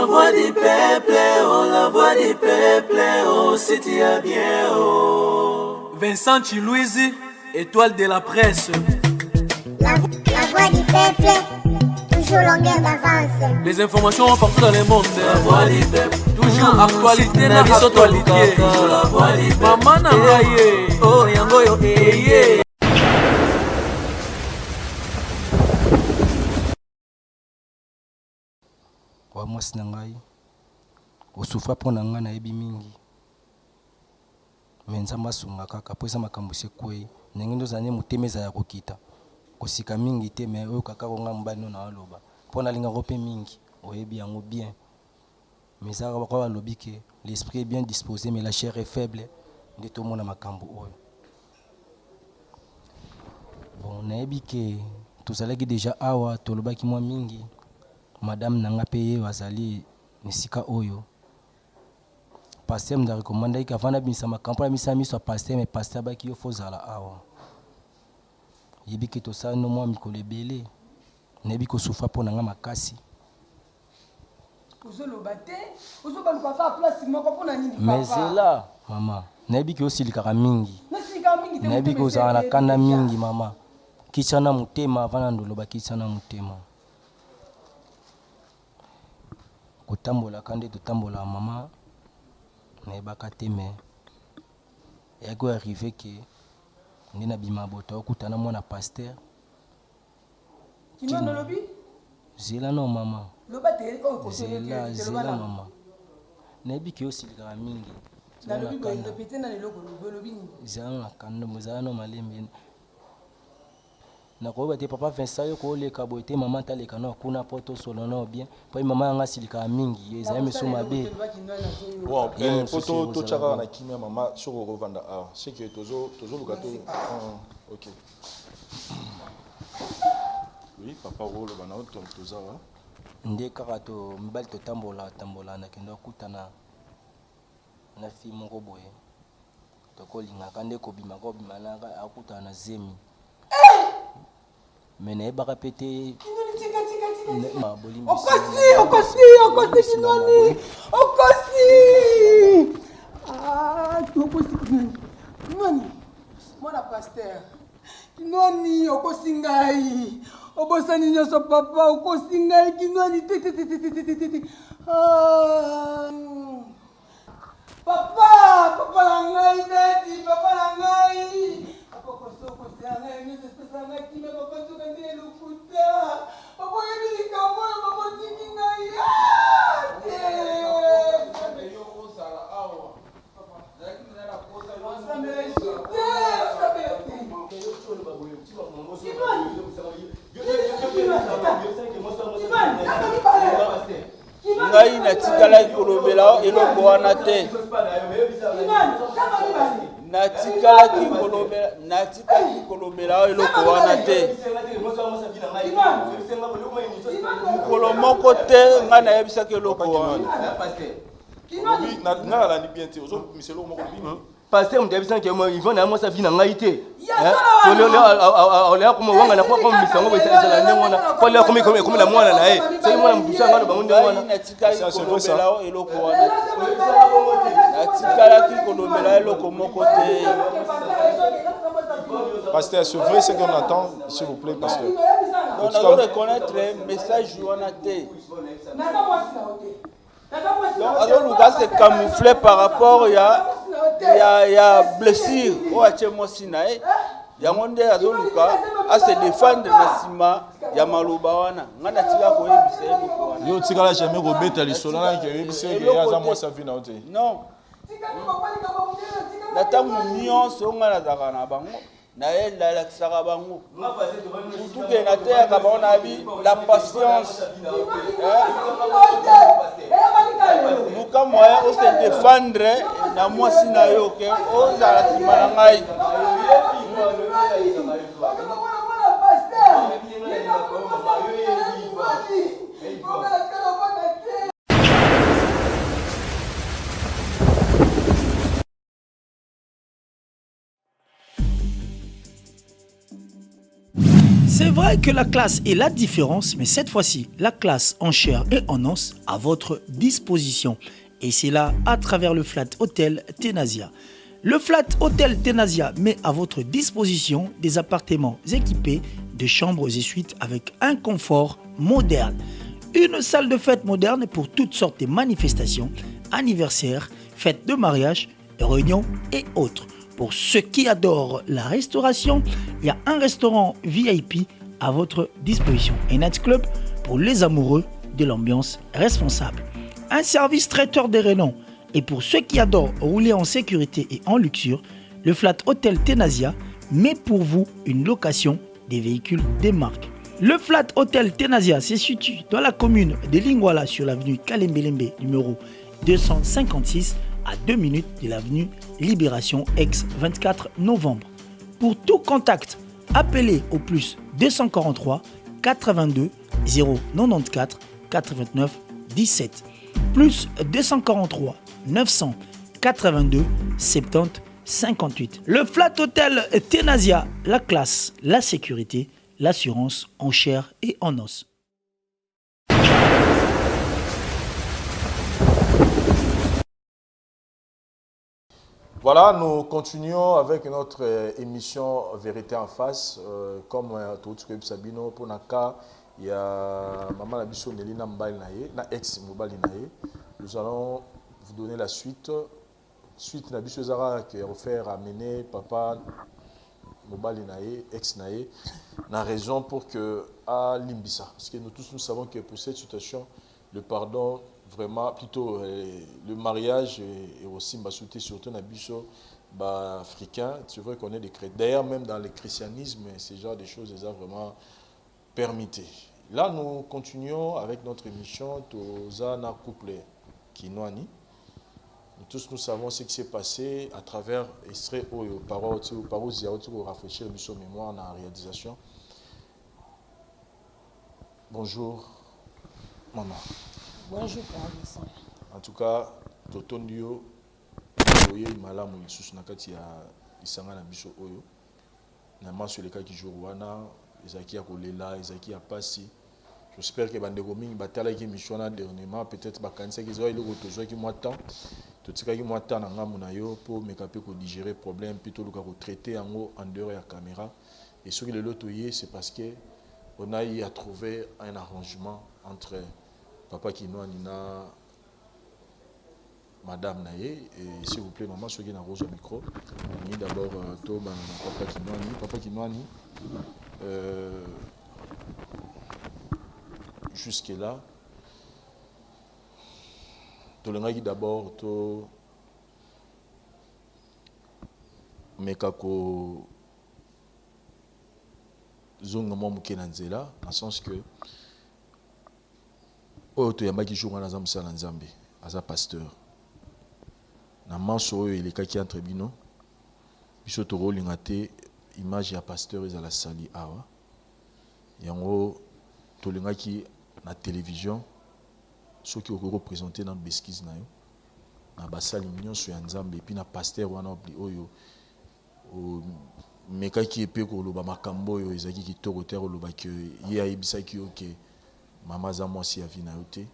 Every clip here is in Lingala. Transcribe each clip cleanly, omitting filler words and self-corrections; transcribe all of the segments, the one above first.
voix du peuple, oh, la voix du peuple, oh, si tu es bien, oh. Vincent Chilouise, étoile de la presse. La voix du peuple, toujours longueur d'avance. Les informations partout dans le monde. La voix du peuple, toujours actualité na actualité. La voix du peuple, maman na ngaye, oh yango yo eye. Wa mwasi na ngai osufa mpo na ngai nayebi mingi me nzambe asunga kaka mpo eza makambo esekwei ndenge ndozala motema eza ya kokita kosika mingi te me oyo kaka konga mobali no na waloba mpo nalingako mpe mingi oyebi yango bien me ezaka bakwa balobi ke l'esprit est bien disposé mais la chair est faible nde tomona makambo oyo bon nayebi ke tozalaki deja awa tolobaki mwa mingi madame nanga pe ye azali nisika oyo pasteur mda recommanda ki avant nabimisa makambo na misa miso pasteur mais pasteur baki yo fozala awa yebi ke tosala no mwa mikolo ebele nayebi kosufa mpo nanga makasi ozoloba te ozobaluka kaka place moko mpo na nini papa mais zela mama nayebi ke osilikaka mingi nayebi ke ozala na kanda mingi mama kitisa na motema avant na ndoloba kitisa na motema kotambolaka nde totambolaka mama nayebaka te me eyaki oarrive ke nde nabima boto okutana mwana pasteur zela no mama zela mama nayebi ke osilikaka mingi zala no malembe nakoyeba te papa Vincent yo koleka boye te mama taleka no kuna po tosolo no bien po mama yanga asilika mingi ezali misu mabe poto totyaka na kimia mama soko kovanda awa seke tozoluka to ok oui papa oloba na oyo tozawa nde kaka to mibali totambola nakende okutana na fille moko boye tokolingaka nde kobimaka naka akutana na zemi mais nayebaka mpe te mwana pasteur kinoni okosi ngai obosani nyonso papa okosi ngai kinoni te papa na ngai dadi papa na ngai ngai natikalaki kolobela eloko wana te natikalaki kolobela eloko wana te mokolo moko te ngai nayebisaki eloko wana ngai nalandi bien te ozobimisa eloko moko bino pasteur mudabisa ke mo ivona mo sa vina ngai te ole ko mo wanga na ko misango bo sala ndengona ko le ko la mwana na ye so mwana mbusa ngalo bango ndengona natikali kolobela eloko wana natikali kolobela eloko moko te pasteur c'est vrai ce qu'on attend s'il vous plaît parce que on doit reconnaître message wana te donc azoluka se camoufler par rapport ya blessure oyo atie mwasi na ye yango nde azoluka ase défendre na nsima ya maloba wana ngai natika koyebisa eloko wana yo tikala jamais kobeta lisolo naki oyebisa eke aza mwasi avi na yo te non na ntango nyonso ngai nazalaka na bango naye nalakisaka bango kutuke nateyaka bango nayebi la patience luka moya ose défendre na mwasi na yo ke ozala nsima na ngai C'est C'est vrai que la classe est la différence, mais cette fois-ci, la classe en chair et en os à votre disposition. Et c'est là à travers le Flat Hotel Tenasia. Le Flat Hotel Tenasia met à votre disposition des appartements équipés de chambres et suites avec un confort moderne. Une salle de fête moderne pour toutes sortes de manifestations, anniversaires, fêtes de mariage, réunions et autres. Pour ceux qui adorent la restauration, il y a un restaurant VIP à votre disposition. Un nightclub pour les amoureux de l'ambiance responsable. Un service traiteur de renom. Et pour ceux qui adorent rouler en sécurité et en luxure, le Flat Hotel Tenasia met pour vous une location des véhicules des marques. Le Flat Hotel Tenasia se situe dans la commune de Lingwala sur l'avenue Kalembelembe numéro 256 à 2 minutes de l'avenue Libération ex-24 novembre. Pour tout contact, appelez au plus 243 82 094 89 17 plus 243 982 70 58. Le Flat Hotel Tenasia, la classe, la sécurité, l'assurance en chair et en os. Voilà, nous continuons avec notre émission Vérité en face. Comme tout ce que Sabino pour Naka, il y a Maman Nabiso Nelina Mbalinaye, na ex Mbalinaye. Nous allons vous donner la suite. Suite Nabiso Zara qui est offert à mener Papa Mbalinaye, ex Naye, na raison pour que à Limbisa. Parce que nous tous nous savons que pour cette situation, le pardon vraiment plutôt le mariage et aussi souhaiter surtout Nabiso africain. C'est vrai qu'on est des chrétiens. D'ailleurs, même dans le christianisme, ce genre de choses sont vraiment permises. Là, nous continuons avec notre émission Tozana Couple Kinwani. Nous tous nous savons ce qui s'est passé à travers extrait aux paroles pour rafraîchir notre mémoire dans la réalisation. Bonjour, maman. Bonjour, Père. En tout cas, Totondio, Oye Malamu, Lisusu Nakati ya Isanga na Biso Oyo. Na maso le cas qui joue wana, Ezaki ya Kolela, Ezaki ya Pasi. J'espère que Bandeko Mingi batala qui missiona dernièrement, peut-être bakanisa qui zoa ile kotozo qui moi temps. Tout ce qui moi temps na ngamu na yo pour me caper ko digérer problème plutôt le cas ko traiter en haut en dehors ya caméra. Et ce que le lotoyer c'est parce que on a eu à trouver un arrangement entre Papa Kinwani na Madame Naye, et s'il vous plaît, maman, ceux qui ont rose au micro, d'abord Papa Kinwani, jusque là, Tolengaki d'abord, Mekako Zonga Momukenanzela, dans le sens que Oto Yambaki joue na Zamsa na Nzambe, asa pasteur. Na manso oyo il est entre bino. Biso to rolingate image ya pasteur ezala sali awa. Yango to lingaki na télévision ceux qui ont représenté dans Beskiz na yo. Na basali nyonso ya Nzambe puis na pasteur wana obli oyo o mekaki epe ko loba makambo oyo ezaki kitoko te ko loba ke ye ayebisaki oke Maman Zamosi a vu na yote,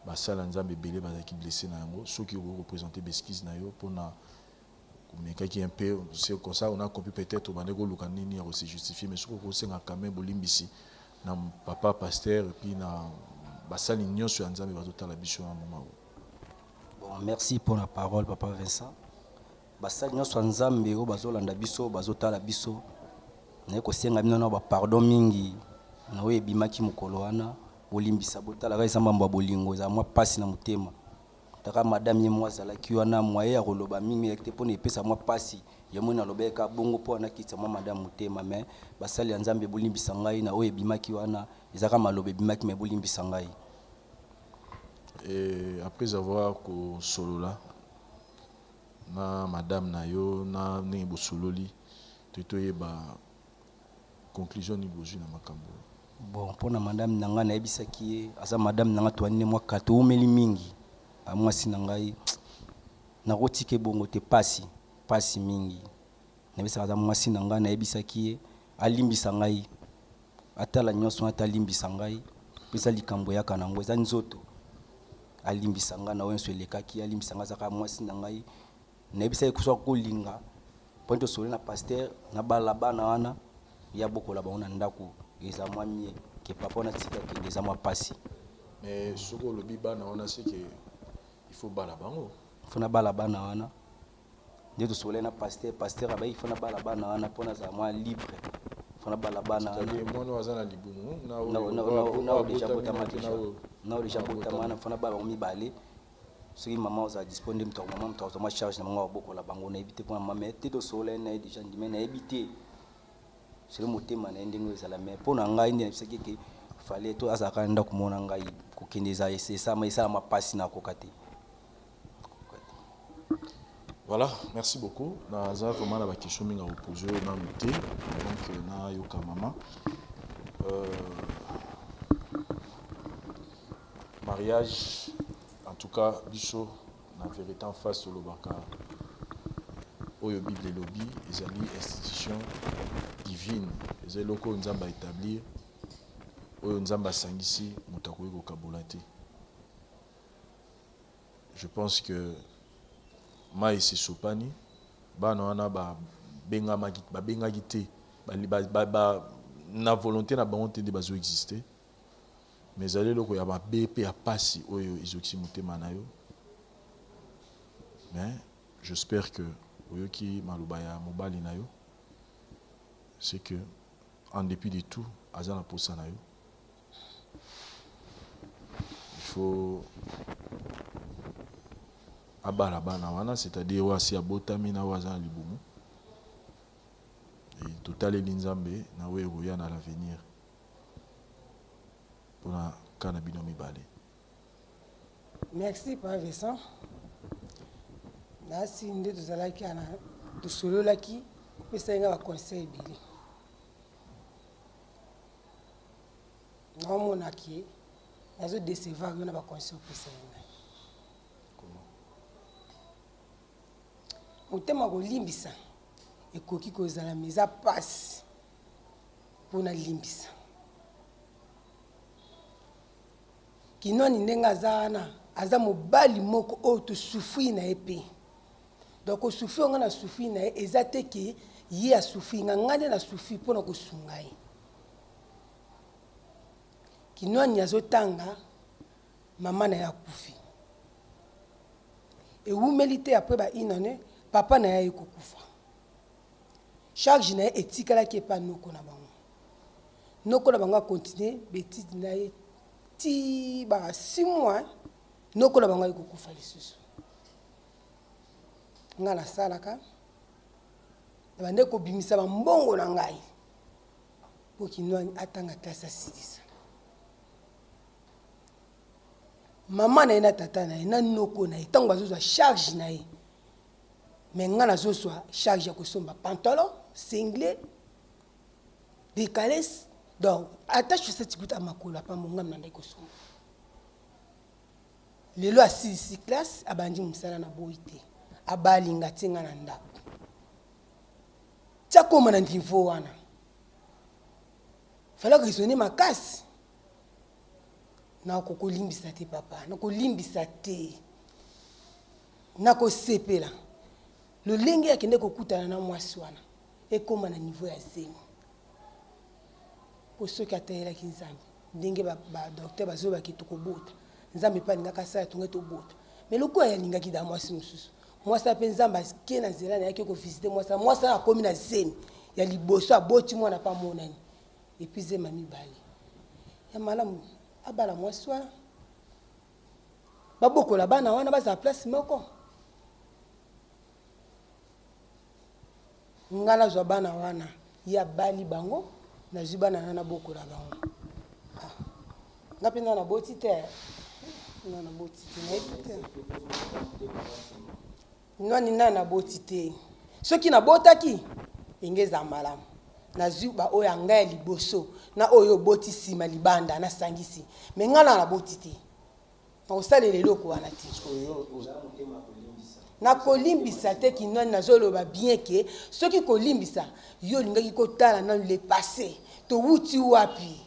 basala Nzambe belé bazaki blessé na yango, ceux qui ont représenté Beskiz na yo pour na mais qui un peu c'est comme ça on a compris peut-être au bandego lukanini à se justifier mais ce qu'on sait quand même bolimbisi na papa pasteur et puis na basali nyonso ya Nzambe bazota la biso na moment. Bon, merci pour la parole papa Vincent. Basali nyonso ya Nzambe o bazolanda biso bazota la biso. Na ko senga bino na ba pardon mingi na oye bimaki mukolo wana. Olimbisa botala ka isamba mwa bolingo za mwa pasi na mutema taka madame ye mwa zala kiwa na mwa ya koloba mingi ekte pona epesa mwa pasi ye mona lobeka bongo po na kitsa mwa madame mutema mais basali ya Nzambe bolimbisa ngai na oye bimaki wana ezaka malobe bimaki me bolimbisa ngai. Et après avoir ko solola na madame na yo na ne bo sololi totoye ba conclusion ni bozu na makambo. Bon, pour la madame nanga na ebisaki asa madame nanga toanine mwa kato umeli mingi amwa sinangai na rotike bongo te pasi mingi na bisa asa mwa sinanga na ebisaki alimbisa ngai atala nyonso ata alimbisa ngai pesa likambo yaka nango eza nzoto alimbisa ngai na wenso elekaki alimbisa ngai azaka mwasi na ngai nayebisa ye kuswa kolinga mpo tosole na paster na bana wana ya bokola bango na ndako eza mwa mie ke papa wana tika kende eza mwa pasi. Mais soko lobi bana wana c'est que il faut bala bango fona bala bana wana nde tosole na paster abai il faut na bala bana wana mpo naza mwa libre fona bala bana wana mwana waza na libumu na deja botama deja na deja botama na fona bala bango mibale soki mama oza disponible mto mama mto azoma charge na bango bokola bango na ebite pour mama te tosole na deja ndime na ebite c'est le motema na ndenge ezala mais pour na ngai ndi na ke fallait to azaka nda kumona ngai kokendeza esa ma isala mapasi na kokate. Voilà, merci beaucoup. Naza vraiment la question minga opposé na muté donc na yoka mama mariage en tout cas biso na vérité en face sur le baka oyo bible lobby ezali institution divine ezali loko nzamba établir oyo nzamba sangisi mutakoyi ko kabolate. Je pense que mai se sopani bana wana ba bengaki te na volonté na bango te de bazo exister mais ezali loko ya babe pe ya pasi oyo izokisi motema na yo mais j'espère que oyoki maloba ya mobali na yo c'est que en dépit de tout aza na posa na yo il faut abala bana wana c'est-à-dire wasi abotami na waza na libumu et total elinzambe na we roya na l'avenir pour la kana bino mibale. Merci Père Vincent. Nasi nde tozalaki ana tosololaki pesa nga ba conseil bili. Naomona ki nazo décevoir na ba conseil pesa nga. Motema kolimbisa ekoki kozala meza pasi mpona limbisa kinoni ndenge aza wana aza mobali moko oyo tosufri na ye mpe donc osufri onga na sufri na ye eza te ke ye asufri nga ngai nde na sufri mpona kosunga ye kinoni azotanga mama na ye akufi ewumeli te apres bainane papa na ye kokufa charge na ye etikalaki epa noko na bango noko na bango akontinue betide na ye ti ba 6 mois noko na bango kokufa lisusu nga nasalaka na bande kobimisa bambongo na ngai po kinwani atanga klase asilisa mama na ye na tata na ye na noko na ye ntango bazozwa charge na ye mais nga nazozwa charge ya kosomba pantalon singlet décalés donc attache cette goutte à makolo apambo nga mnanda kosomba lelo asilisi classe abandi mosala na boyi te abalinga te nga na ndako tia koma na niveau wana fala raisonner makasi na kokolimbisa te papa na kolimbisa te na kosepela lolenge akende kokutana na mwasi wana ekoma na niveau ya zemi po soki atayelaki nzambe ndenge badokter bazobaki tokobota nzambe mpe alingaka asala tonge tobota mais lokola yalingaki da mwasi mosusu mwasi ape nzambe ake na nzela na yaki kovisite mwasi akomi na zemi ya liboso aboti mwana pa monani epi zema mibale ya malamu abala mwasi wana babokola bana wana bazala place moko nga nazwa bana wana ya bali bango nazwi bana na bokola bango nga mpe nga na boti te nga na boti te nayebi te nani nga na boti te soki nabotaki engeza malamu nazwi baoyo ya ngai ya liboso na oyo boti nsima libanda nasangisi me nga na boti te nakosalela eloko wana te na kolimbisa te kinoni nazoloba bien ke soki kolimbisa yo lingaki kotala na le passé towuti wapi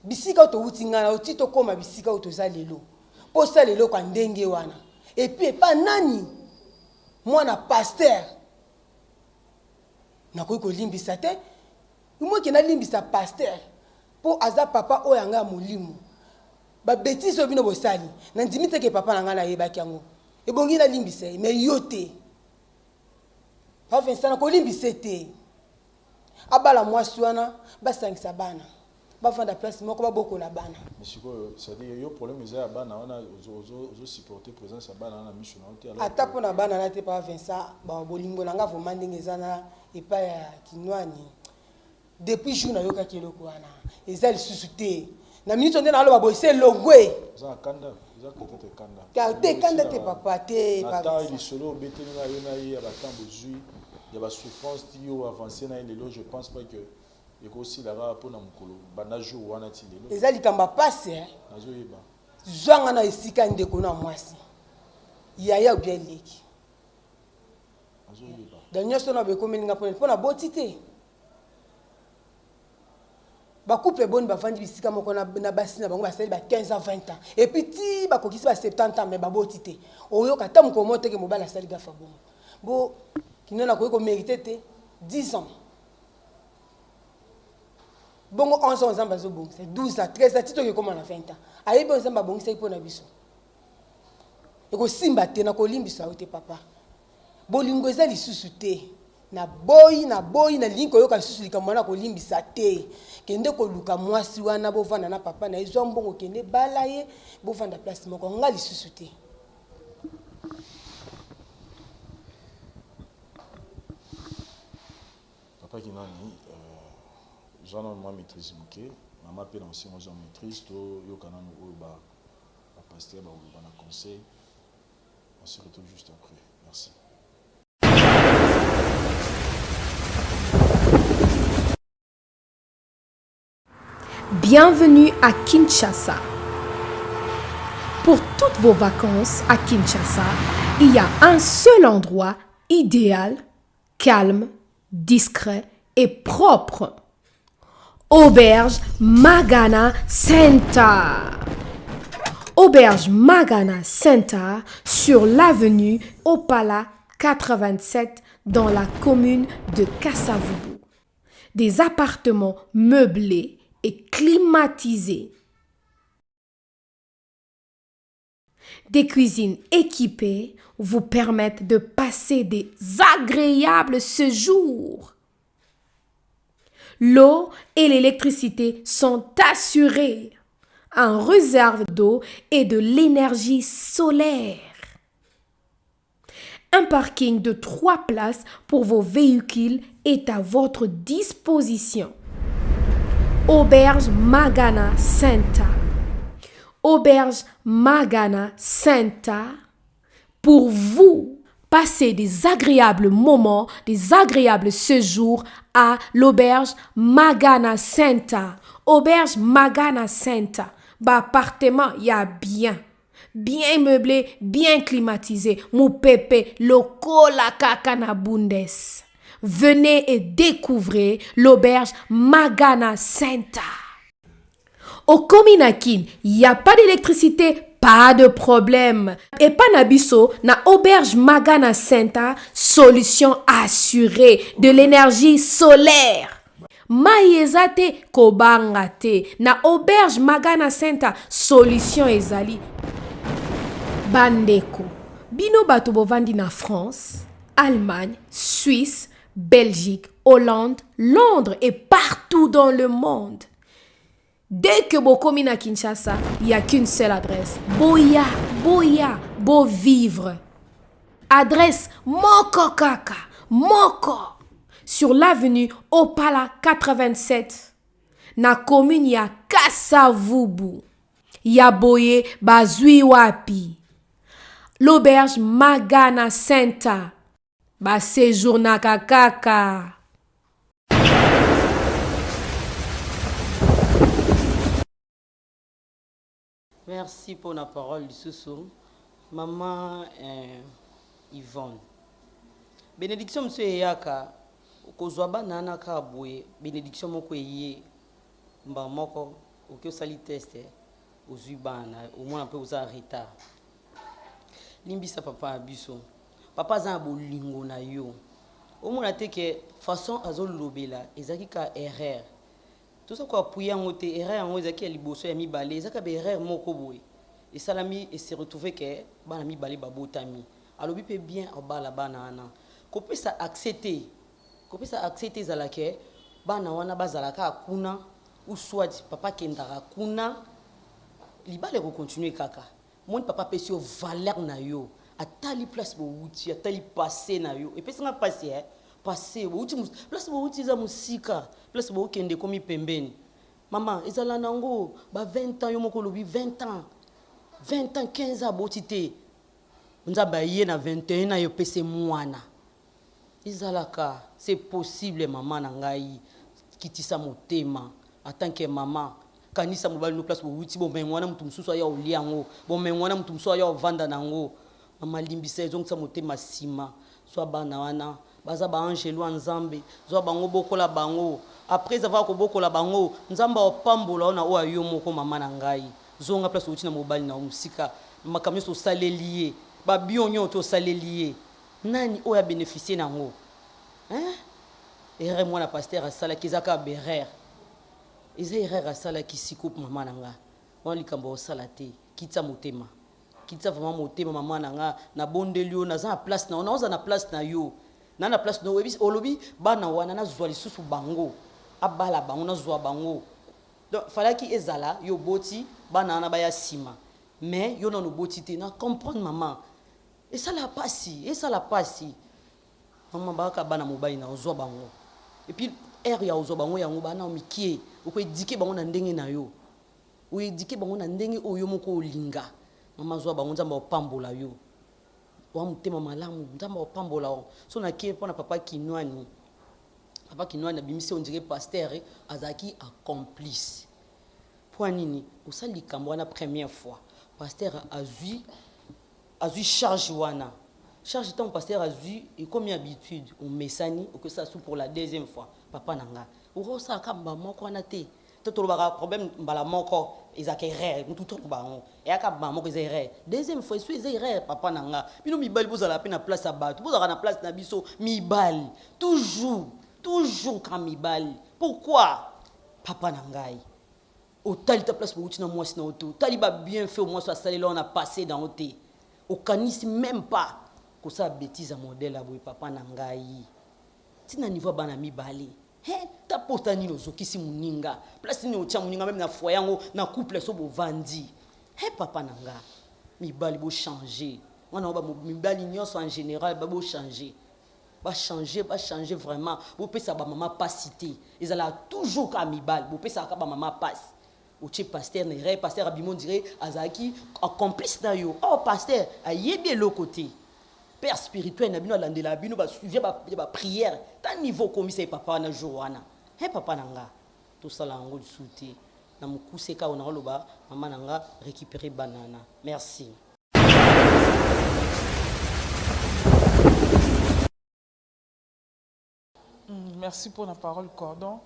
bisika towuti ngana oti tokoma bisika otoza lelo po sa lelo kwa ndenge wana et puis pas nani mwana pasteur nakoki kolimbisa te imoki nalimbisa pasteur po aza papa oyo anga molimo babetisi oyo bino bosali nandimi teke papa na nga nayebaki yango ebongi nalimbisa ye mais yo te Vincent nakolimbisa te abala mwasi wana basangisa bana bafanda place moko babokola bana Monsieur, c'est-à-dire yo problème eza ya bana wana ozo supporter présence ya bana na mission na te alors ata pona bana na te pa Vincent ba bolingo nanga vraiment ndenge ezana epa ya kinwani depuis jour na yoka keloko wana eza lisusu te na minute nde na aloba boise longwe eza kanda eza peut-être kanda ka te kanda te papa te na ta il solo beteni na yo na ya ba temps bozui ya ba souffrance ti yo avancer na lelo je pense pas que eko si la ra pona mukolo banda jour wana ti lelo eza likamba passe nazo yeba zwanga na esika ndeko na mwasi yaya bien leki nazo yeba dernier son na bekomeninga pona boti te ba couple boni bafandi bisika moko na basi na bango basali ba 15 ans 20 ans et puis ti ba kokisi ba 70 ans mais ba boti te oyo kata mukomo te ke mobala sali gafa bongo bo kinona ko mériter te 10 ans bongo 11 ans nzamba zo bongo c'est 12 ans 13 ans tito ke koma na 20 ans ayebi nzamba bongo sai pona biso eko simba te na kolimbisa ote papa bolingo eza lisusu te na boyi na linko yoka lisusu likambo na kolimbisa te kende koluka mwasi wana bovanda na papa na ezwa mbongo kende bala ye bovanda place moko nga lisusu te papa kinani j'en ai moi maîtrise muke maman pe na aussi moi j'en maîtrise to yo kana no oyo ba pasteur ba na conseil on se retrouve juste après merci. Bienvenue à Kinshasa. Pour toutes vos vacances à Kinshasa, il y a un seul endroit idéal, calme, discret et propre. Auberge Magana Center. Auberge Magana Center sur l'avenue Opala 87 dans la commune de Kassavubu. Des appartements meublés et climatisés. Des cuisines équipées vous permettent de passer des agréables séjours. L'eau et l'électricité sont assurées. En réserve d'eau et de l'énergie solaire. Un parking de 3 places pour vos véhicules est à votre disposition. Auberge Magana Center. Auberge Magana Center. Pour vous, passez des agréables moments, des agréables séjours à l'auberge Magana Center. Auberge Magana Center. Appartement, il y a bien meublé, bien climatisé. Mou pepe, loko la kakana bundes. Venez et découvrez l'auberge Magana Center. Au Kominakin, il n'y a pas d'électricité, pas de problème. Et pas nabiso, na auberge Magana Center, solution assurée de l'énergie solaire. Maïezate kobangate, na auberge Magana Center, solution ezali. Bandeko, bino bato bovandi na France, Allemagne, Suisse, Belgique, Hollande, Londres et partout dans le monde. Dès que vous commis à Kinshasa, il n'y a qu'une seule adresse. Boya, beau vivre. Adresse Moko Kaka, Moko. Sur l'avenue Opala 87. Na commune ya Kassavubu. Ya boye bazui wapi. L'auberge Magana Center. Ba séjour na kakaka. Merci pour la parole du Soussou. Maman Yvonne. Bénédiction, monsieur Eyaka. kozwa banana ka boye bénédiction moko eye mba moko oki osali test ozwi bana omona mpe oza retard limbisa papa ya biso papa aza na bolingo na yo omona te ke façon azolobela ezalaki ka erreur toza koapuye yango te erreur yango ezalaki ya liboso ya mibale ezaka baerreur moko boye esalami ese retrouve ke bana mibale babotami alobi mpe bien obala bana wana kopesa accès te ezalaka bana wana bazalaka akuna ou soit papa kendaka kuna libala kocontinue kaka moni papa apesi yo valeur na yo atali place bowuti atali passé na yo epesanga passé passé bowuti place bowuti eza mosika place bokende komi pembeni mama ezala nango ba 20 ans yo moko lobi 20 ans 15 ans boti te nzambe aye na 21 na yo pese mwana ezalaka c'est possible mama na ngai kitisa motema en tant que maman kanisa mobali no place bowuti bomengwana mutu mususu aya oliango bomengwana mutu mususu aya ovanda nango mama limbisa ezongisa motema sima so bana wana baza ba angelo nzambe zo bango bokola bango après avoir ko bokola bango nzamba opambola ona o ayo moko mama na ngai zonga place bowuti na mobali na musika makamyo so salelié ba bionyo to salelié nani o ya bénéficier nango erreur mwana pasteur asala kizaka berère eza erreur asala kisiko mama nanga wana likambo osala te kitsa motema kitsa vraiment motema mama nanga na bondeli yo naza na place na ona oza na place na yo na place no olobi bana wana na zwa lisusu bango abala bango na zwa bango donc falaki ezala yo boti bana wana baya sima mais yo na no boti te na comprendre maman et ça la passi maman baka bana mobali na ozwa bango et puis air ya ozwa bango yango bana omikie oko edike bango na ndenge na yo o edike bango na ndenge oyo moko olinga mama zwa bango nzamba opambola yo wa mutema malamu nzamba opambola so na kie pona papa kinwani abimisi on dirait pasteur azaki accomplice pour nini osali likambo wana première fois pasteur azui charge wana charge tant pasteur azui et comme habitude on mesani ou que ça sous pour la deuxième fois papa nanga oro sa kamba moko wana te to ba problème mbala moko ezaka erreur mutu to bango e aka ba moko ezaka erreur deuxième fois so ezaka erreur papa nanga bino mibali bozala pe na place à battre bozala na place na biso mibali toujours quand mibali pourquoi papa nangai au tali ta place pour na moi na auto tali ba bien fait au moins ça salé là on a passé dans auto au canisi même pas que ça bêtise à modèle à boy papa nangai tina niveau bana mibali ta potani no zokisi muninga place ni otia muninga même na foyer yango na couple so bo vandi papa nanga mibali bo changer wana ba mibali nyonso en général ba bo changer ba changer vraiment bo pesa ba maman pas cité ils alla toujours ka mibali bo pesa ka ba maman passe o che pasteur ne ré pasteur abimon dirait azaki accomplice na yo pasteur ayebi le côté père spirituel na bino landela bino ba suivre ba prière ta niveau comme ça papa na joana papa nanga tout ça là ngo souté na mukuse ka ona loba mama nanga récupérer banana merci. Merci pour la parole cordon.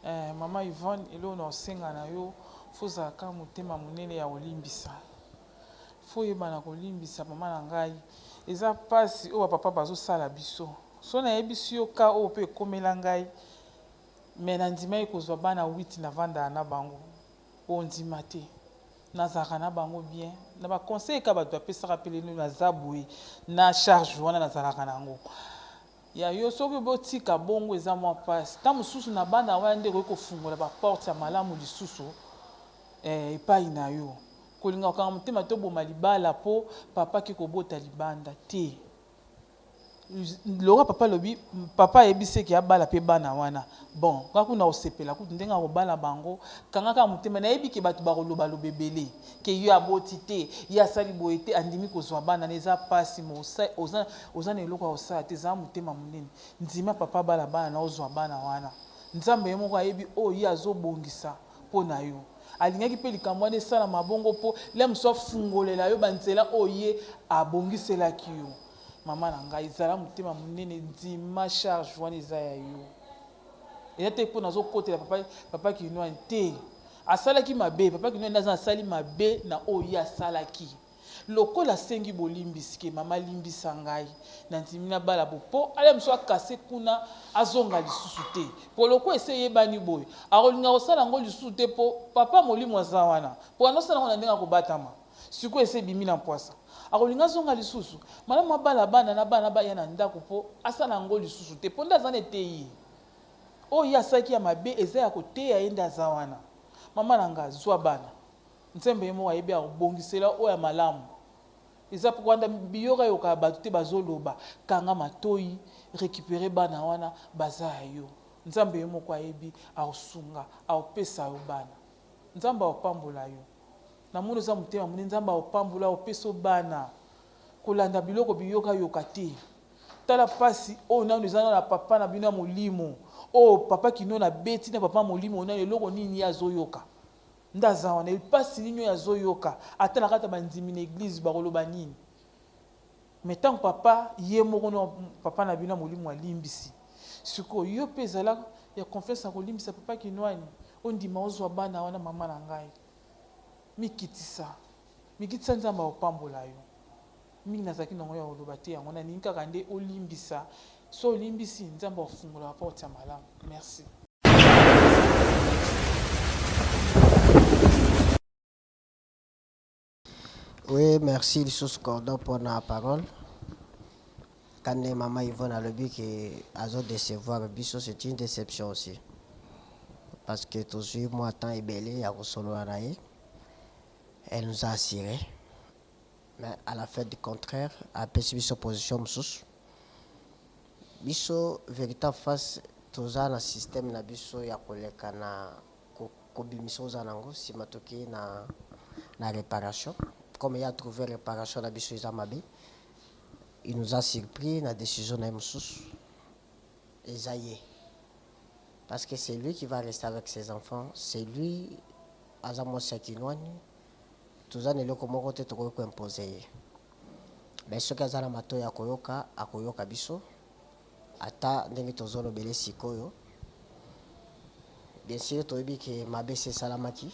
Maman Yvonne elo no senga na yo foza ka motema munene ya olimbisa fo yebana kolimbisa mama na ngai eza pasi o papa bazo sala biso so na yebisi yo ka o pe komela ngai me na ndima ekozwa bana 8 na vanda na bango o ndima te nazaka na bango bien na ba conseil ka bato apesaka pele na zabui na charge wana nazalaka nango ya yo soki botika bongo eza mwa pasi ta mosusu na bana wana nde koki kofungola baporte ya malamu lisusu epai na yo kolinga kokanga motema toboma libala mpo papa ki kobota libanda te loka papa lobi papa ayebiseki abala mpe bana wana bon kaka kuna osepela kutu ndenge akobala bango kangaka motema nayebi ke bato bakolobaloba ebele ke yo aboti te ye asali boye te andimi kozwa bana na eza pasi oza na eloko ya kosala te eza motema monene ndima papa abala bana na ozwa bana wana nzambe ye moko ayebi oyo ye azobongisa mpo na yo alingaki mpe likambo wana esala mabongo mpo le mosu afungolela yo banzela oyo ye abongiselaki yo mama na ngai ezala motema monene ndima charge wana eza ya yo eza te mpo nazokotela papa kinwani te asalaki mabe papa kinwani aza asali mabe na oyo ye asalaki lokola asengi bolimbisi ke mama limbisa ngai na ndimi na bala bo mpo ale mosu akase kuna azonga lisusu te mpo loko ese yebani boye akolinga kosala yango lisusu te mpo papa molimo aza wana mpo anosala yango na ndenge akobatama sikoyo ese ebimi na mpwasa akolinga azonga lisusu malamu abala bana na bana baya na ndako mpo asala yango lisusu te mpo nde aza nete ye oyo ye asalaki ya mabe eza ya koteya ye nde aza wana mama na nga zwa bana nzembe ye moko ayebi akobongisela oyo ya malamu eza mpo kwanda biyoka yoka bato te bazoloba kanga matoi récupérer bana wana baza ya yo nzambe ye moko ayebi akosunga akopesa yo bana nzambe akopambola yo na moni eza motema moni nzambe akopambola akopesa bana kolanda biloko biyoka yoka te tala pasi oyo nano eza na papa na bino ya molimo oyo papa kino na beti na papa molimo nano eloko nini ye azoyoka ndaza wana epasi nini oyo azoyoka ata na kati ya bandimi na eglize bakoloba nini me ntango papa ye moko na papa na bino ya molimo alimbisi sikoyo yo mpe ezala ya confiance na kolimbisa papa kinwani ondima ozwa bana wana mama na ngai mikitisa nzambe akopambola yo mingi nazalaki nango ya koloba te yango naningi kaka nde olimbisa so olimbisi nzambe akofungola porte ya malamu merci. Oui, merci Lissus Cordon pour la parole. Quand maman Yvonne a le but que décevoir Bisso, c'est une déception aussi. Parce que toujours moi tant et belé à Rosolo Anaï, elle nous a assuré. Mais à la fin du contraire, à percevoir sa position sous. Bisso véritable face tous un système na Bisso ya koleka na kobimiso zanango si matoki na réparation. Comme il a trouvé réparation à Bissou Izamabe, il nous a surpris la décision de Moussous. Esaïe. Parce que c'est lui qui va rester avec ses enfants. C'est lui, Azamo Sakinouani. Tout ça, nous avons côté de imposer. Mais ce que Zana Mato ya Koyoka, à Koyoka Bissou, Ata Nemi Tozono Bele Sikoyo. Bien sûr, tu as dit que Mabé c'est Salamaki.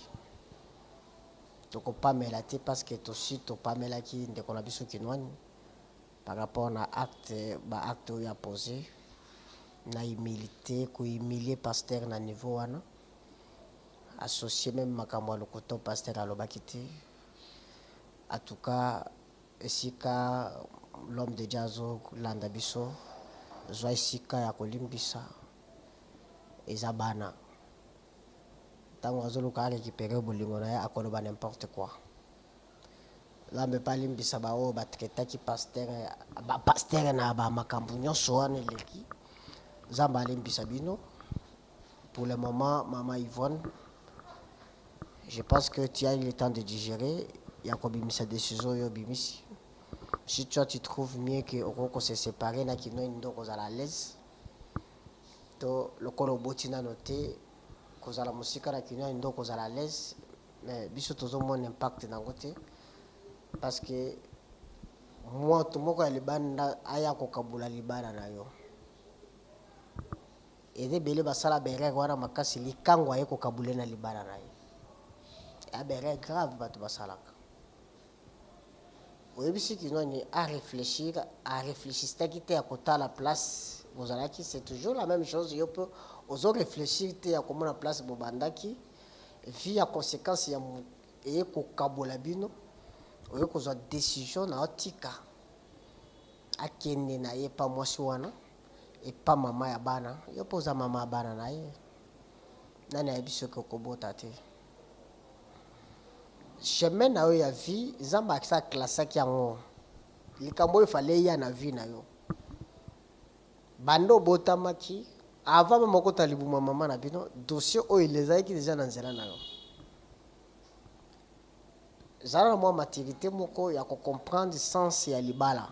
Donc pas mélate parce que aussi to pas mélaki de qu'on a biso kinwani par rapport à acte où il a posé na humilité ko humilier pasteur na niveau wana associé même makambo le coton pasteur à l'obakité en tout cas esika l'homme de Jazo landa biso zo esika ya kolimbisa ezabana tant que récupérer bolingo na ya akoloba n'importe quoi là me pas limbisa ba o ba traiter qui pasteur na ba makambu nyonso wana leki zamba limbisa bino pour le moment maman Yvonne je pense que tu as eu le temps de digérer yakobi misa décision yo bimisi si toi tu trouves mieux que on se séparer na kino ndoko za la l'aise to le kolo botina noté kozala musika na kino ndo kozala l'aise mais biso tozo mon impact na ngote parce que moi to moko ya libanda aya ko kabula libana na yo ede bele basala bere wana makasi likango aye ko kabule na libana na yo ya bere grave bato basalaka oyebisi kino ni à réfléchir c'était à côté la place vous allez qui c'est toujours la même chose yo peut ozo réfléchir te à comment la place bobandaki via à conséquence ya et ko kabola bino oyo ko za décision na otika akende na ye pa mwasi wana et pas mama ya bana yo poza mama ya bana na ye nani ayebiso ko kobota te chemin na yo ya vie zamba akisa classe ki yango likambo il fallait ya na vie na yo bando botamaki avant même ko talibuma mama na bino dossier o il les a qui déjà dans zela na yo zala moi maturité moko ya ko comprendre sens ya libala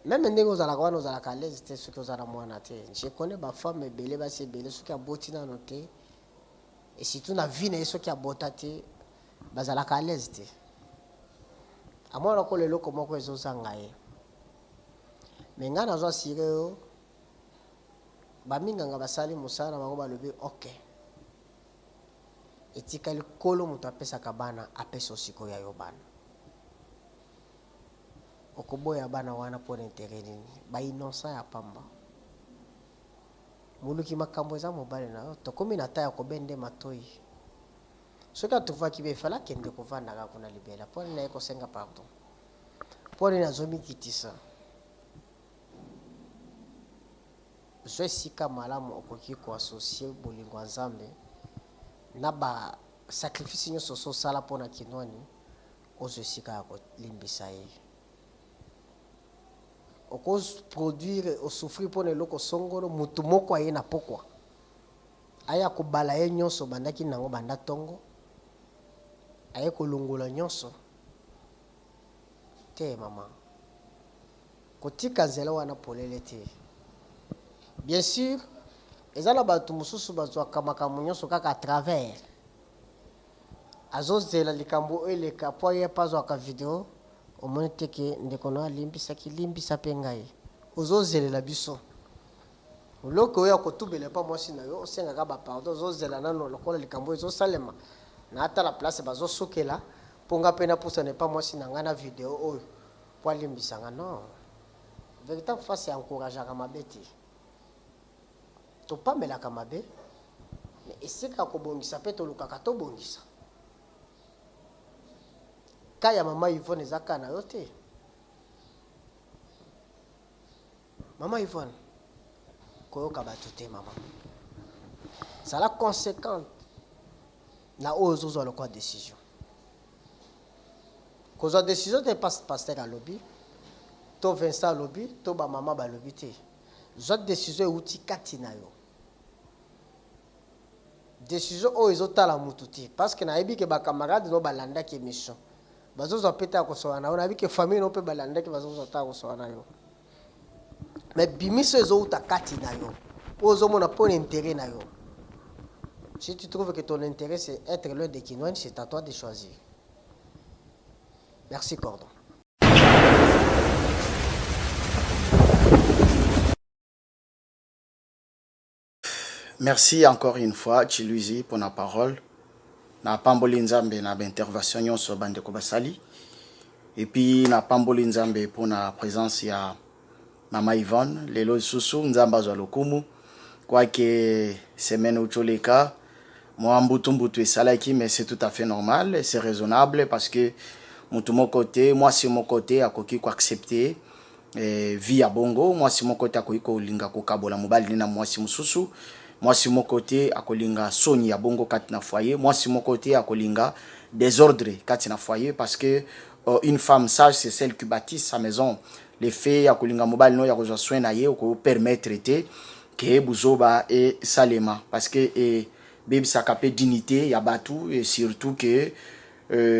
même ndenge ozala kwa ozala ka l'aise te ce que ozala mwana te je connais ba femme belé ba se belé ce qui a botina noté et surtout na vie na ce qui a botate bazala ka l'aise te amona ko lelo ko moko ezozanga ye me nga nazwa sire yo baminganga basali mosala bango balobi ok etikali kolo moto apesaka bana apesa osiko ya yo bana okoboya bana wana mpona intere nini bainocent ya pamba moluki makambo eza mobali na yo tokomi na ta ya kobende matoi soki atuvaki be efala akende kovandaka kuna libela mpo nini naye kosenga pardon mpo nini azomikitisa zwa esika malamu okoki koasocie bolingo ya nzambe na basacrifice nyonso ososala mpo na kinwani ozwa esika ya kolimbisa ye okoproduire osouffrir mpo na eloko songolo motu moko aye na pokwa aya kobala ye nyonso bandaki nango banda ntongo aye kolongola nyonso te mama kotika nzela wana polele te bien sûr eza na bato mosusu bazwaka makambo nyonso kaka à travers azozela likambo oyo eleka mpo ye mpe azwaka video omoni teke ndeko na alimbisaki limbisa mpe ngai ozozelela biso oloko oyo akotubela mpa mwasi na yo osengaka bapardon ozozela nano lokola likambo oyo ezosalema na ata la place bazosokela mpo nga mpe napusana mpa mwasi na ngai na video oyo mpo alimbisanga non véritable face encourageaka mabe te topambelaka mabe me esika kobongisa mpe tolukaka tobongisa ka ya mama Yvonne eza ka na yo te mama Yvonne koyoka bato te mama zala conséquente na oyo ozozwa lokwa décision kozwa décision te paster alobi to Vincent alobi to bamama balobi te zwa décision euti kati na yo décision oyo ezotala mutu te parce que nayebi ke bakamarade no balandaki émission bazozwa mpe ta kosola na yo nayebi ke famille no mpe balandaki bazozwa ta kosola na yo mais bimiso ezouta kati na yo oyo ozomona mpo na intérêt na yo. Si tu trouves que ton intérêt c'est être loin de Kinwani, c'est à toi de choisir. Merci Cordon. Merci encore une fois Chiluizi pour la parole. Na pamboli nzambe na intervention nyonso bande ko basali. Et puis na pamboli nzambe pour la présence ya Mama Yvonne, lelo susu nzamba zwa lokumu. Quoi que semaine ucholeka moi mbutu esalaki, mais c'est tout à fait normal, c'est raisonnable parce que mon côté, moi c'est mon côté à koki ko accepter via bongo, moi c'est mon côté à koki ko linga ko kabola mobali na moi c'est mususu. Moi c'est mon côté à kolinga soni ya bongo kati na foyer, moi c'est mon côté à kolinga désordre kati na foyer parce que une femme sage c'est celle qui bâtit sa maison. Les faits à kolinga mobile no ya ko soin na ye ko permettre te que buzoba et salema parce que baby ça capé dignité ya batu et surtout que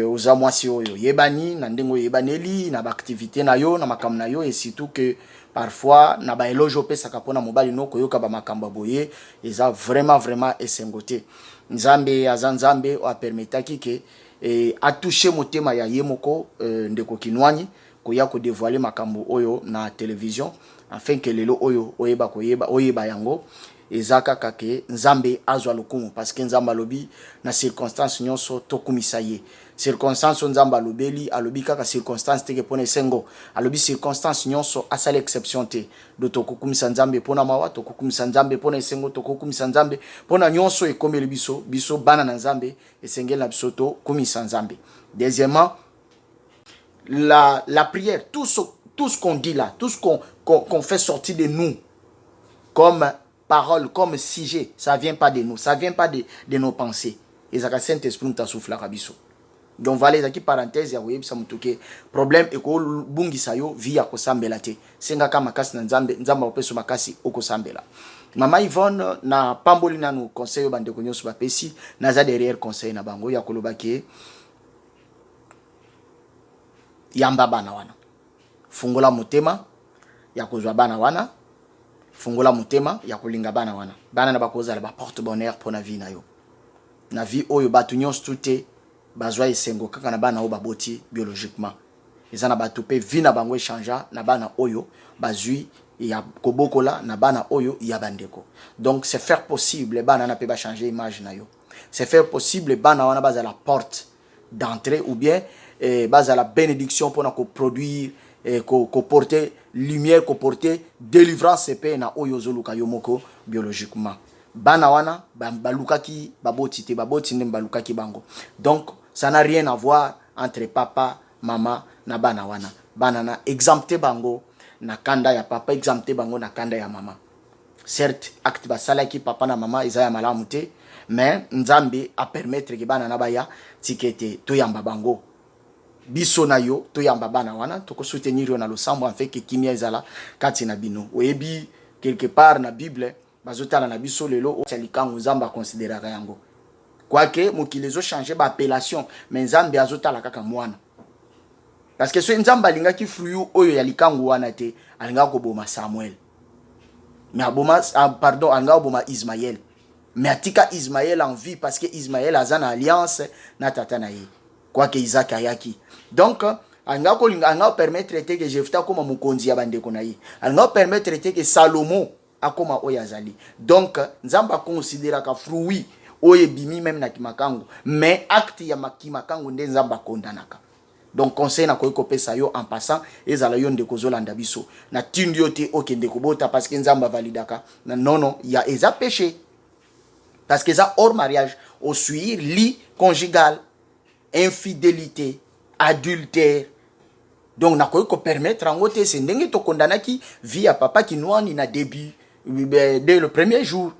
aux amwasi oyo yebani na ndengo yebaneli na ba activité na yo na makam na yo et surtout que parfois na ba eloge pesa kapona mobali no koyoka ba makamba boye eza vraiment esengote nzambe azanzambe o permetaki que a toucher motema ya yemoko ndeko Kinwani koya ko dévoiler makambo oyo na télévision afin que lelo oyo oyeba yango ezaka kake nzambe azwa lokumu parce que nzamba lobi na circonstance nyonso tokumisa ye circonstance nzamba lobeli alobi kaka circonstance teke pona sengo alobi circonstance nyonso asala exception te do tokukumisa nzambe pona mawa tokukumisa nzambe pona sengo tokukumisa nzambe pona nyonso ekomeli biso bana na nzambe esengeli na biso to kumisa nzambe. Deuxièmement, la prière, tout ce qu'on dit là, tout ce qu'on fait sortir de nous comme parole, comme sujet, ça vient pas de nous, ça vient pas de nos pensées. Et ça Saint-Esprit nous souffle la rabiso. Donc voilà, les parenthèses, ya web ça mutuke problème et ko bungi sayo via ko sambela te. Senga kama makasi na nzamba opeso makasi oko sambela. Mama Yvonne na pamboli na nous conseil bande ko nyoso ba pesi na za derrière conseil na bango ya kolobake yamba bana wana. Fungola motema ya kozwa bana wana. Fungola motema ya kolinga bana wana. Bana na bakoza la ba porte bonheur pour na vie na yo. Na vie oyo batu nyonso tute bazwa esengo kaka na bana o baboti biologiquement. ezana bato pe vina bango échangea na bana oyo bazui ya kobokola na bana oyo ya bandeko. Donc c'est faire possible bana na pe ba changer image na yo. C'est faire possible bana wana baza la porte d'entrée ou bien baza la bénédiction pour na ko produire ko porter lumière, ko porter délivrance pe na oyo zoluka yomoko biologiquement. Bana wana balukaki baboti te baboti ndem balukaki bango. Donc ça n'a rien à voir entre papa, maman na bana wana. Bana na exempté bango na kanda ya papa, exempté bango na kanda ya maman. Certes, acte basala ki papa na maman izaya malamu te, mais nzambe a permettre que bana na baya tikete to yamba bango. Biso na yo to yamba bana wana to ko soutenir yo na losambo en fait que kimia izala kati na bino. Oyebi quelque part na Bible bazotala na biso lelo talikango nzamba considérera yango. Quoique mokilezo changer ba appellation, mais nzambe azotala kaka mwana. Parce que ce nzamba linga ki fruit oyo ya likango wana te alinga ko boma Samuel. Mais aboma pardon alinga boma Ismaël. Mais atika Ismaël en vie parce que Ismaël a une alliance na tata na ye. Quoique Isaac ayaki. Donc alinga ko linga permettre que Jephthah comme mukonzi ya bandeko na ye. Alinga permettre que Salomon akoma oyazali. Donc nzamba considéra ka fruit oye bimi même na kimakango, mais acte ya makimakango nde nzamba kondanaka. Donc conseil na koyiko pesa yo en passant ezala yo ndeko zolanda biso na tindi yo te okende kobota parce que nzamba validaka non il y a eza péché parce que ça hors mariage au suivre lit conjugal, infidélité, adultère. Donc na koyiko permettre en ngote c'est ndenge to kondanaki via papa qui noani na début dès le premier jour.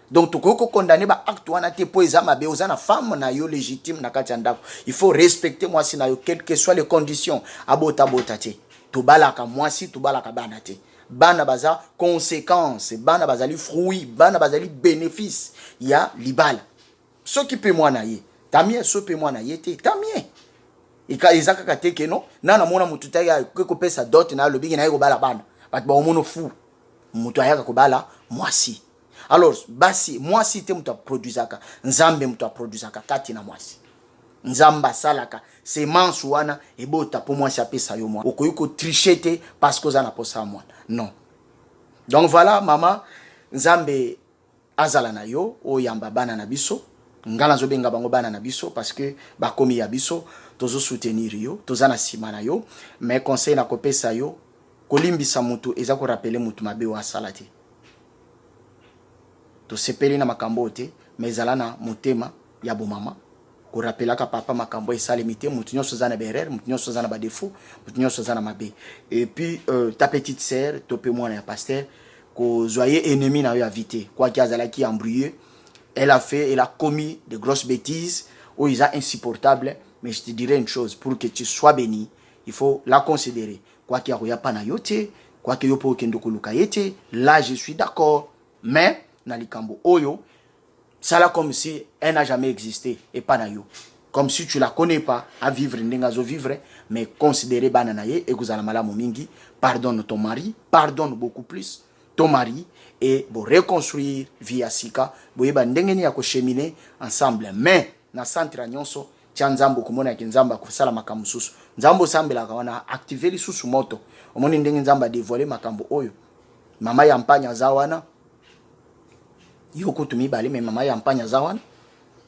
Donc tu peux condamner ba acte wana te po eza mabe ozana femme na yo légitime na kati ndako. Il faut respecter moi si na yo quelles que soient les conditions abota te. To balaka moi si to balaka bana te. Bana baza conséquences, bana bazali fruit, bana bazali bénéfice. Ya libala. Ce qui peut moi na ye. Tamie so peut moi na ye te. Tamie. Ika ezaka kate ke no na mona mututa ya ko pesa dot na lobi na yo bala bana. Bat ba omono fou. Mutu ayaka ko bala moi si. Alors, basi, moi si te muta produisaka, nzambe muta produisaka kati na mwasi. Nzamba salaka, semence wana, ebota pour moi si apesa yo moi. Okoyuko trichete parce que zana posa moi. Non. Donc voilà, maman, nzambe azala na yo, o yamba bana na biso, ngala zo benga bango bana na biso, parce que bakomi ya biso, tozo soutenir yo, tozana sima na yo, mais conseil na kopesa yo, kolimbisa mutu, eza ko rappeler mutu mabe wa salate. To sepeli na makambo te mais alana motema ya bomama ko rappelaka papa makambo esalemite mutu nyonso zana berere mutu nyonso zana ba défaut mutu nyonso zana mabe et puis ta petite sœur to pe mwana ya pasteur ko joyeux ennemi na yo invité quoi qui azala qui embrouillé elle a commis de grosses bêtises ou ils a insupportable mais je te dirais une chose pour que tu sois béni il faut la considérer quoi qu'il y a pas na yote quoi que yo po kendo koluka yete là je suis d'accord mais Nalikambo Oyo, ça là comme si elle n'a jamais existé et pas na yo. Comme si tu la connais pas à vivre n'engazo vivre, mais considérer bananaye et vous allez malamu mingi, pardonne ton mari, pardonne beaucoup plus ton mari et vous reconstruire via Sika, vous yeba ndengeni ya ko cheminer ensemble. Mais na centre nyonso tia nzambo kumona ki nzamba kusala makambo susu. Nzambo sambela kawana activer li susu moto. Omoni ndenge nzamba dévoiler makambo oyo. Mama ya mpanya zawana yoko tumi bali me mama ya mpanya zawana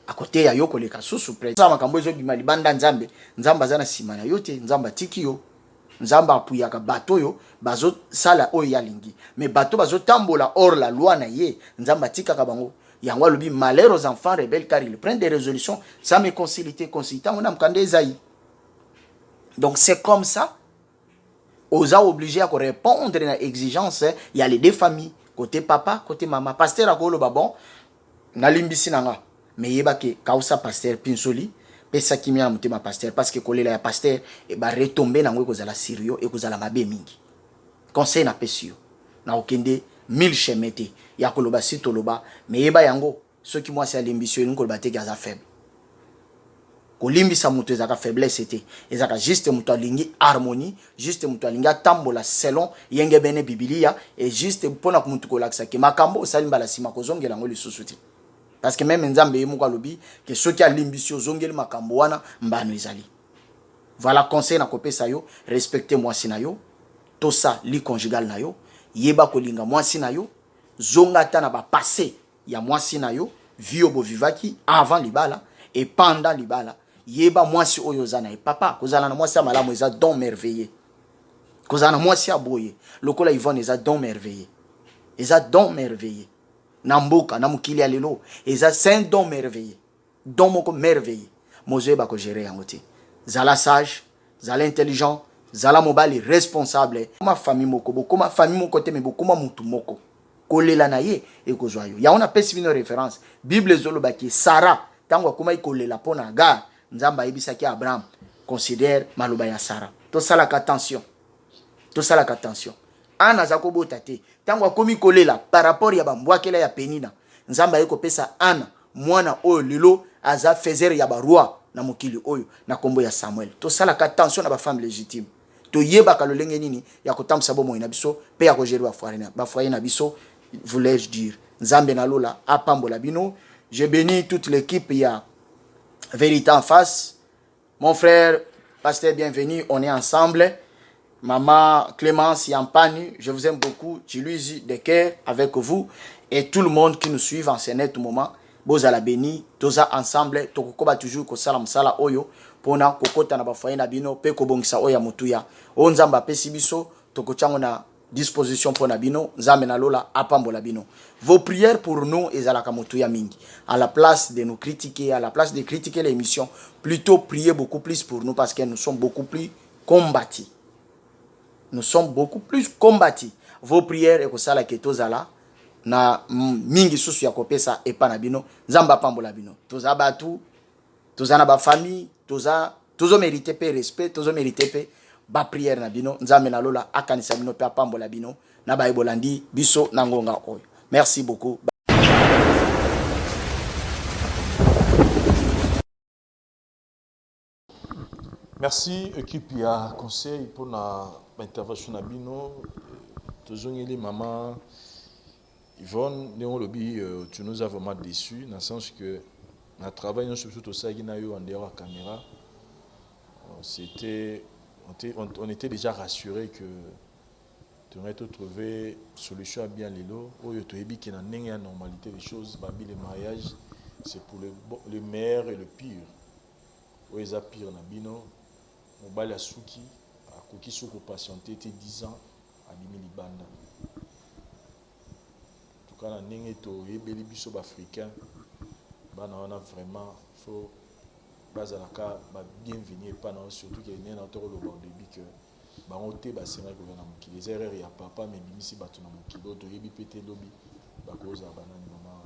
akote ya yoko leka susu pre sama makambo ezo bima libanda nzamba zana simana yote nzamba tikio nzamba apuya ka bato yo bazo sala oyo ya lingi me bato bazo tambola hors la loi na ye nzamba tika ka bango yango lobi malheur aux enfants rebelles car ils prennent des résolutions sans me conciliter on a mkande zaï. Donc c'est comme ça osa obligé à répondre à l'exigence il y a les deux familles côté papa, côté maman. Pasteur a ko lo babon na limbisi nanga. Mais yeba ke kausa pasteur pinsoli pesa kimia mutema pasteur parce que kolela ya pasteur e ba retomber na ngwe ko zala sérieux et ko zala mabe mingi. Conseil na pesio. Na okende 1000 chemete ya ko loba sito loba mais yeba yango ceux qui moi c'est l'ambition ko loba te gaza faible. Kolimbisa mutu ezaka faiblesse ete ezaka juste mutu alingi harmonie juste mutu alingi tambola selon yenge bene biblia et juste pona mutu kolakisa ke makambo salimba la sima kozongela ngo lisusu te parce que même nzambe yemu kwa lobi ke soki alimbisi ozongeli makambo wana mbano ezali Voilà conseil na kopesa yo, respectez moi sinayo. Tout ça li conjugal na yo, yeba kolinga moi sinayo, zonga ta na ba passé ya moi sinayo, vio bo vivaki avant libala et pendant libala, yeba moi si oyo zana e papa, kozala na moi sa malamu eza don merveilleux. Kozala na moi si aboye, lokola Yvonne eza don merveilleux. Eza don merveilleux. Namboka na mukili alelo, eza saint don merveilleux. Don moko merveilleux. Mozoe ba ko gérer yango te. Zala sage, zala intelligent, zala mobali responsable. Ma famille moko, boko ma famille moko te me boko ma mutu moko. Kolela na ye e kozwa yo. Ya on appelle une référence. Bible zolo baki Sarah, tango akoma ikolela pona Agar, nzamba yebisaki Abraham, considère maloba ya Sarah. To sala attention. To sala attention. Ana zako bota te. Tango akomi kolela par rapport ya bambwakela ya Penina. Nzamba yeko pesa Ana mwana oyo lelo aza faiseur ya baroi na mokili oyo na kombo ya Samuel. To sala attention na ba femme légitime. To yeba kalolenge nini ya kotamsa bomo ina biso pe ya kojeru ba foyer na biso, voulais-je dire. Nzambe na lola apambola bino. Je bénis toute l'équipe ya Vérité en face. Mon frère pasteur bienvenue, on est ensemble. Maman Clémence Yampani, je vous aime beaucoup. Chiluizi de cœur avec vous et tout le monde qui nous suit en ce net moment. Bozala béni, toza ensemble, tokokoba toujours ko sala msala oyo pona kokota na bafoye na bino pe ko bongisa oya mutuya. O nzamba pesi biso tokochango na disposition pona bino, nzambe na lola apambola bino. Vos prières pour nous ezalaka mutuya mingi. À la place de nous critiquer, à la place de critiquer l'émission, plutôt priez beaucoup plus pour nous parce que nous sommes beaucoup plus combattus. Nous sommes beaucoup plus combattus. Vos prières et kosala ketozala na mingi susu ya kopesa epa na bino nzamba pambola bino toza batu toza na ba famille tozo mériter pe respect tozo mériter pe ba prière na bino nzambe na lola akanisa bino pe pambola bino na ba ebolandi biso na ngonga oyo. Merci beaucoup. Merci équipe ya conseil pour na intervention na bino tozongeli maman Yvonne, tu nous as vraiment déçus, dans le sens que notre travail, nous sommes surtout ça, en dehors de la caméra. On était déjà rassurés que tu aurais trouvé une solution à bien l'élo. Tu as dit qu'il y a une normalité des choses, le mariage, c'est pour le meilleur et le pire. Oui, c'est pire. On va la souki, à cookie sous patienter 10 ans à 10 000 bandes. Quand on est ebeli biso africain bana on a vraiment faut bazalaka ba bienvenue pas non surtout que n'y a autre le bon début que ba on te ba c'est vrai que na mokili les erreurs ya papa mais bimisi batu na mokili to yebi pété lobby ba cause bana ni maman.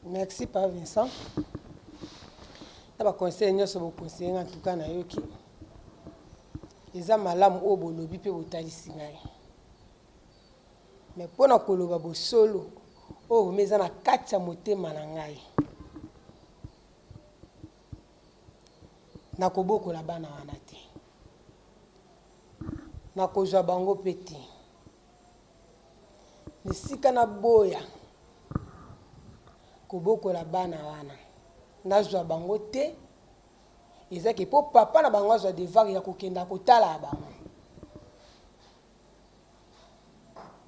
Merci Papa Vincent. Ba conseil nyoso bo conseiller en tout cas na yoki eza malamu o bo lobby pe botalisi ngai. Mais pour nakoloba bo solo o meza na kati ya motema na ngai nakobokola bana wana te nakozwa bango pe te nisika na boya kobokola bana wana nazwa bango te ezaki po papa na bango azwa devoir ya kokenda kotala bango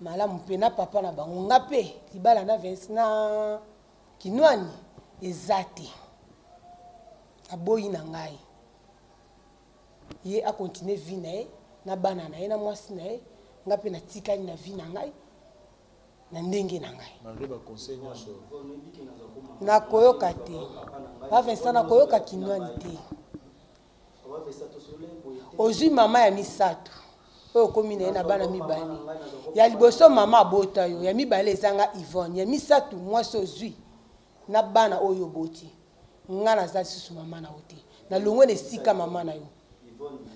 malamu pena papa na bango ngape libala na Vince na kinwani ezate aboyi na ngai ye a continuer vie na ye na bana na ye na mwasi na ye ngape na tikali na vie na ngai na ndenge na ngai na koyoka te pa Vincent na koyoka kinwani te ozwi mama ya misato oyo komi na ye na bana mibale ya liboso mama abota yo ya mibale ezanga Yvonne ya misato mwasi ozwi na bana oyo boti nga naza lisusu mama na yo te na longwe na esika mama na yo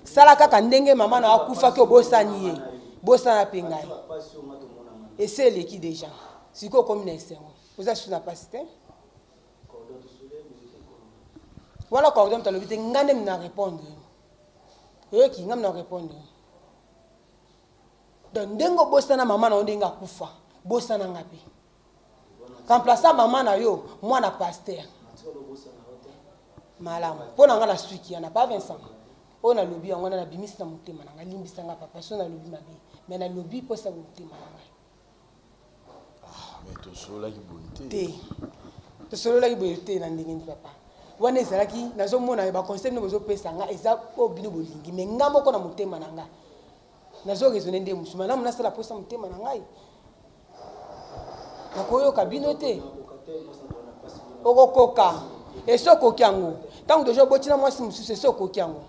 sala kaka ndenge mama na akufaki obosani ye bosana mpe ngai ese eleki deja sikoyo komi na esengo oza susu na pasi te wana cordon talobi te nga nde mina répondre oyoki nga mina répondre donc ndengo bosana mama na yo ndenge akufa bosana nga mpe remplaça mama na yo mwana pasteur malamu mpo na nga na suki yana pas Vincent oyo nalobi yango na nabimisi na motema na nga limbisanga papa so nalobi mabe me nalobi mposa motema na ngai mais tosololaki boye te tosololaki boye te na ndenge nini papa wana ezalaki nazomona baconseil bino bozopesa nga eza oyo bino bolingi me nga moko na motema na ngai nazoraisonne nde mosu malamu nasala mposa motema na ngai nakoyoka bino te okokoka esi okoki yango ntango tozo botina mwasi mosusu esi okoki yango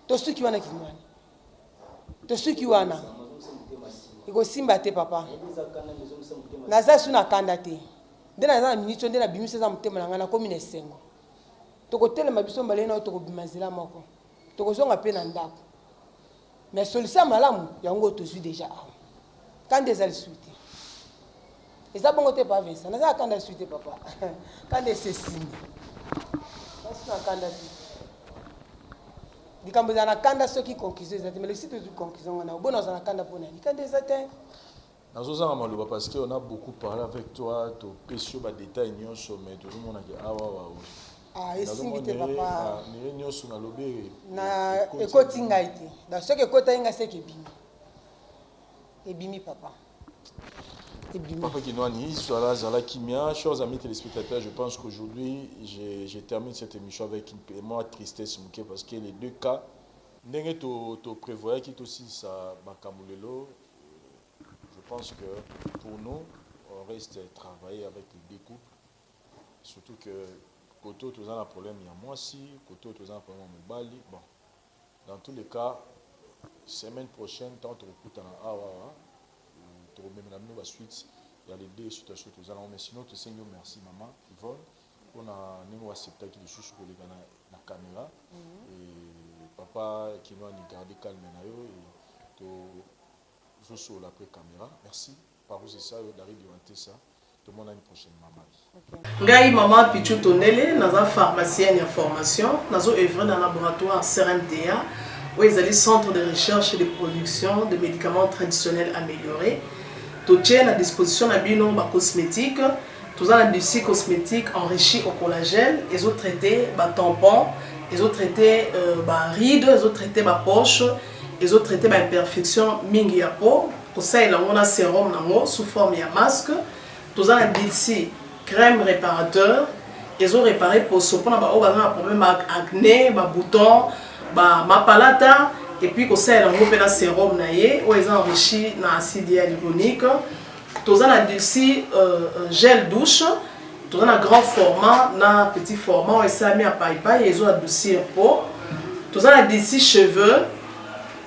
tosuki wana kinwani tosuki wana ekosimba te papa naza su na kanda te nde naza na minitio nde nabimisi eza motema na ngai nakomi na esengo tokotelema biso mbale na oyo tokobima nzela moko tokozonga mpe na ndako mais solution malamu yango tozwi déjà awa kanda eza lisusu te eza bongo te pa Vincent naza na kanda lisusu te papa kanda esesimi nasi na kanda te likambo eza na kanda soki conclusion eza te mais lesi tozwi conclusion wana obona oza na kanda mpo nani kanda eza te nazozanga maloba parce qu'on a beaucoup parlé avec toi topesi yo badetail nyonso mais tozomonaki awa esimbi te papa nire nyonso nalobi na ekoti ngai te da soki ekota ngai seke ebimi ebimi papa Papa Kinwani, voilà Zala Kimia, chers amis téléspectateurs, je pense qu'aujourd'hui, je termine cette émission avec une moi tristesse parce que les deux cas, n'est to prévoyait qui aussi ça Bakamulelo. Je pense que pour nous, on reste travailler avec les deux couples, surtout que Koto tous un problème il y a moi aussi, Koto tous un problème au Bali. Bon, dans tous les cas, semaine prochaine, tant on écoute en Awawa. Même la suite, il y a les deux situations que nous allons, mais sinon, tu sais, merci maman, Yvonne, on a nous accepté qu'il y ait la caméra, et papa qui nous a gardé calme et tout sur la pré-caméra. Merci, par vous c'est ça, d'arriver à ça. Tout le monde a une prochaine maman. Ngai maman Pichu Tonele, dans la pharmacienne en formation, dans œuvre dans le laboratoire CRMTA, où ils allaient centre de recherche et de production de médicaments traditionnels améliorés. Tout est à disposition de bino cosmétiques, tout ça des cosmétiques enrichis au collagène, ils ont traité tampons, ils ont traité rides, ils ont traité poche, ils ont traité imperfection mingi ya peau, pour ça il a un sérum sous forme de masque, tout ça des crème réparateur, ils ont réparé pour ce qu'on a un problème acné, boutons, ma palata. Et puis, quand c'est un sérum, où ils ont enrichi dans l'acide hyaluronique, tous un gel douche, tous un grand format, un petit format, où ils ont mis à paille, ils ont adouci un peu, tous un des cheveux,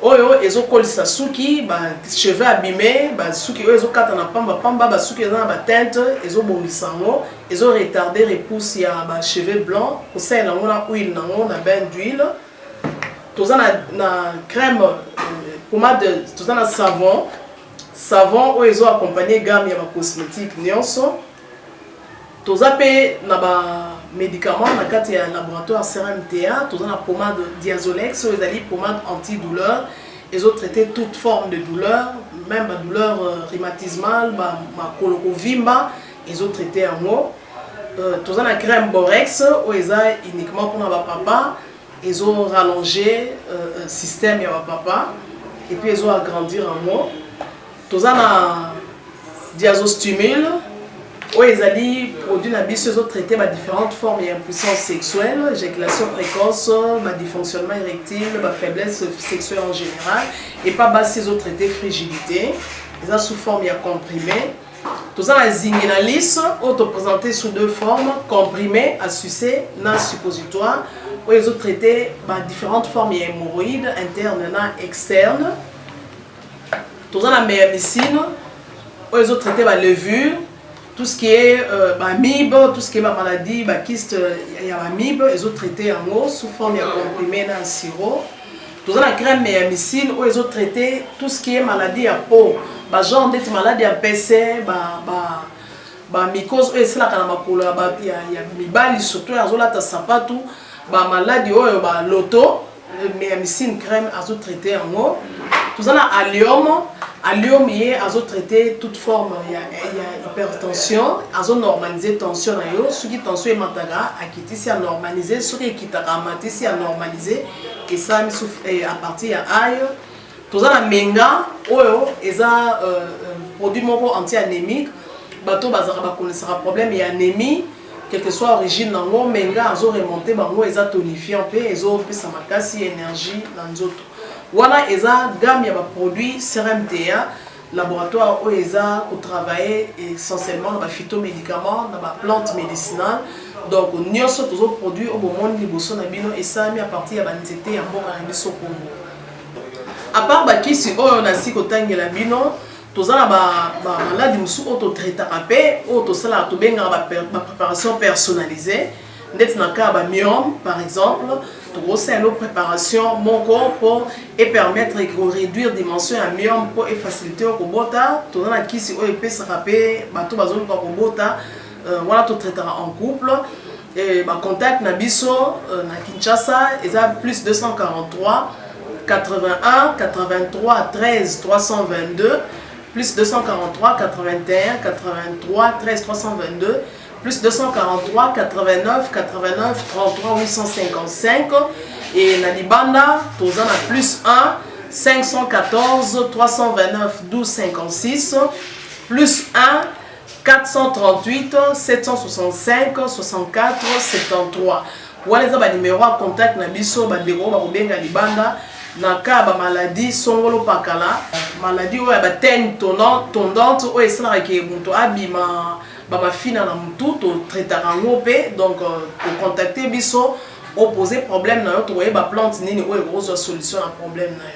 où ils ont collé sa souki, cheveux abîmés, souki, ils ont quatre en pamba, souki, ils ont teinte, ils ont bondi sango, ils ont retardé repousse, il y a cheveux blancs, pour ça, ils ont huile, ils ont bain d'huile. Tout ça na crème pommade, tout ça na savon où ils ont accompagné gamme ya cosmétique nyonso. Tout ça pe na ba médicaments na kati ya laboratoire CRMTA, tout ça na pommade Diazolex, où ils ont pommade antidouleur, ils ont traité toute forme de douleur, même la douleur rhumatismale, ma colorovimba, ils ont traité en mot. Tout ça na crème Borex où ils ont uniquement pour na ba papa. Ils ont rallongé le système de papa et puis ils ont agrandi en moi. Tout ça na diazostimule où ils ont produit la bise, ils ont traité différentes formes d'impuissance sexuelle, éjaculation précoce, dysfonctionnement érectile, faiblesse sexuelle en général et pas basse ils ont traité frigidité. Ils ont sous forme de comprimé. Tout ça la zinginalis auto-présenté sous deux formes, comprimé à sucer, na suppositoire. Où ils ont traité différentes formes d'hémorroïdes internes et externes. Tout ça la meilleure médecine. Où ils ont traité la levure, tout ce qui est MIB, tout ce qui est maladie, kyste, il y a MIB, ils ont traité en eau sous forme de comprimé dans le sirop. Tout ça la crème meilleure médecine où ils ont traité tout ce qui est maladie à peau. Genre d'être maladie à PC, mycose, c'est là qu'il y a mibali surtout, il y a sapatou. Maladie loto mais médecine crème azo traité en eau tout ça na allium Alium a traité toute forme il y a hypertension, a normalisé tension na yo, ce qui tension est mataga a quitté si a normalisé, ce qui quitte à mater si a normalisé et ça à partir à aïe. Tout ça la menga oyo eza produit moko anti-anémique, bateau bazara ba connaissera problème et anémie quelle que soit origine nango menga azo remonter bango eza tonifiant pe ezo pesa makasi énergie na nzoto. Voilà eza gamme ya ba produit CRMTA laboratoire où eza au travailler essentiellement dans ba phytomédicaments dans ba plantes médicinales donc nyonso tozo produit au monde liboso na bino esami à partir ya ba nzete ya mboka na biso Congo. À part ba kisi oyo na siko tangela bino tozala ba maladie musu auto traitera pe auto sala to benga ba préparation personnalisée ndeti na ka ba myome par exemple to c'est une préparation mon corps pour et permettre de réduire dimension à myome pour et faciliter au kobota tozala kisi oyo pe sera pe bato bazoni ko kobota voilà to traitera en couple et ba contact na biso na Kinshasa eza plus 243 81 83 13 322 plus 243 81 83 13 322 plus 243 89 89 33 855 et la Libanda tozana plus 1 514 329 12 56 plus 1 438 765 64 73 voilà ça ba numéro à contact na biso ba ndeko ba kobenga Libanda na ka ba maladie songolo pakala maladie oya ba teigne tondante o esala ke muntu abima ba mafina na mutu to traitera ngope donc pour contacter biso opposer problème na yo to ba plante nini o e solution à problème na yo.